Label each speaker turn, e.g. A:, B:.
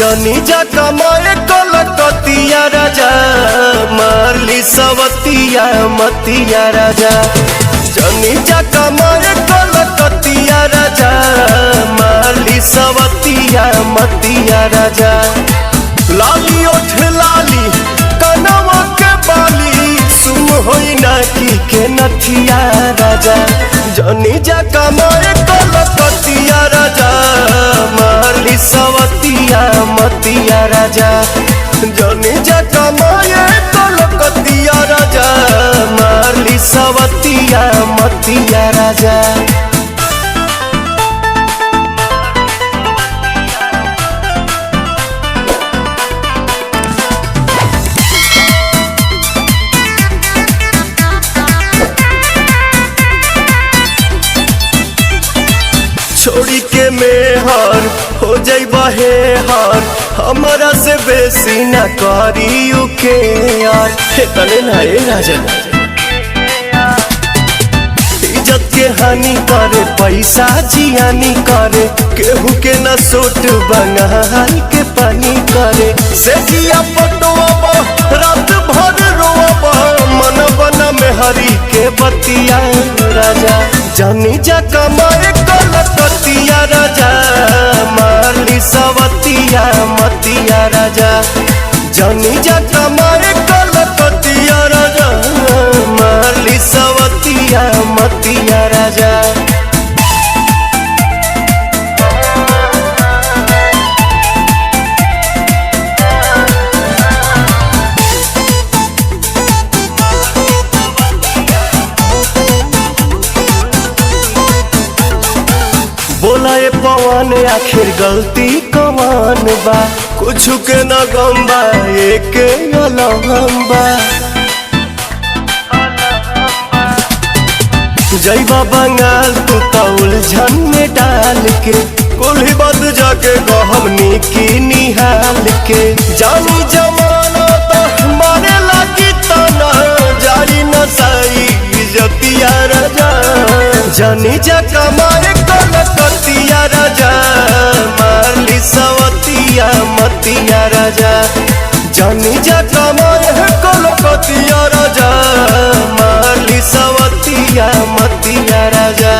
A: जनी जा कमाए कलकतिया राजा, मारली सवतिया मतिया राजा। जनी जा कमाए कलकतिया राजा, मारली सवतिया मतिया राजा। लाली ओठ लाली कनवा के बाली, सुन होई ना के नथिया राजा। जनी जा कमाए कलकतिया राजा, मारली सवतिया मतिया राजा। जनी जा कमाए कलकतिया राजा, मारली सवतिया मतिया राजा। छोड़ी के मेहर हो जाइबा हे हार, हमारा से बेसी न करी के यार। तने ना ए राजा, इज्जत के हानि करे, पैसा जियानी करे। केहू के न सोट बंगाल के पानी करे। से जिया पटोबा रात भर रोबा, मन बना में हरी के बतिया राजा। जनी जा कमाए कलकतिया राजा, मारली सवतिया मतिया राजा। जनी जा कमाए कलकतिया राजा, मारली सवतिया मतिया राजा। बोला ये पवन आखिर गलती कौन बा, कुछ के न गम बा, एक अलहम बा। जइबा बंगाल तू तो उलझन में डाल के, कुल ही बद जाके गहमनी की निहाल के। जानी जमाना तो मारे लगी तना, जारी न सही इज्जतिया राजा। जनी जा कमाए कलकतिया राजा, मारली सवतिया मतिया राजा। जनी जा कमाए कलकतिया राजा, मारली सवतिया मतिया राजा।